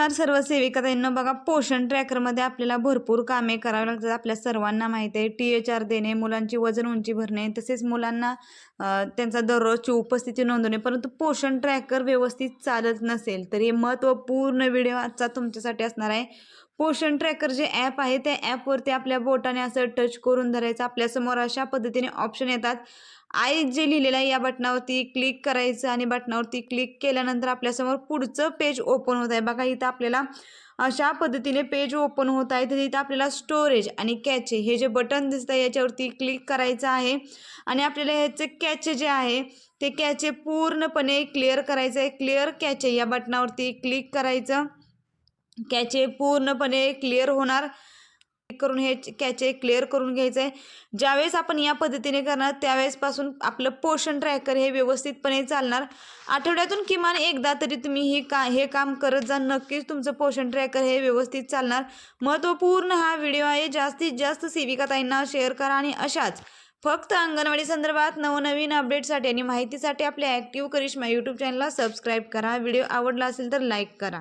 नमस्कार सर्व सेविकाताईंनो, बघा पोषण ट्रॅकरमध्ये आपल्याला भरपूर कामे करावी लागतात. आपल्या सर्वांना माहिती आहे. THR देणे, मुलांची वजन उंची भरणे, तसेच मुलांना त्यांचा दररोजची उपस्थिती नोंदवणे. परंतु पोषण ट्रॅकर व्यवस्थित चालत नसेल तर हे महत्त्वपूर्ण व्हिडिओ आजचा तुमच्यासाठी असणार आहे. पोषण ट्रॅकर जे ॲप आहे त्या ॲपवरती आपल्या बोटाने असं टच करून धरायचं. आपल्यासमोर अशा पद्धतीने ऑप्शन येतात. आय जे लिहिलेलं आहे या बटनावरती क्लिक करायचं आणि बटनावरती क्लिक केल्यानंतर आपल्यासमोर पुढचं पेज ओपन होत आहे. बघा इथं आपल्याला अशा पद्धतीने पेज ओपन होत आहे. तर इथं आपल्याला स्टोरेज आणि कॅचे हे जे बटन दिसतं आहे याच्यावरती क्लिक करायचं आहे आणि आपल्याला ह्याचे कॅचे जे आहे ते कॅचे पूर्णपणे क्लिअर करायचं आहे. क्लिअर कॅचे या बटनावरती क्लिक करायचं. कॅचे पूर्णपणे क्लिअर होणार. करून हे कॅचे क्लिअर करून घ्यायचं आहे. ज्यावेळेस आपण या पद्धतीने करणार त्यावेळेसपासून आपलं पोषण ट्रॅकर हे व्यवस्थितपणे चालणार. आठवड्यातून किमान एकदा तरी तुम्ही हे काम करत जा. नक्कीच तुमचं पोषण ट्रॅकर हे व्यवस्थित चालणार. महत्त्वपूर्ण हा व्हिडिओ आहे. जास्तीत जास्त सेविकाताईंना शेअर करा आणि अशाच फक्त अंगणवाडी संदर्भात नवनवीन अपडेटसाठी आणि माहितीसाठी आपल्या ॲक्टिव्ह करिश्मा यूट्यूब चॅनलला सबस्क्राईब करा. व्हिडिओ आवडला असेल तर लाईक करा.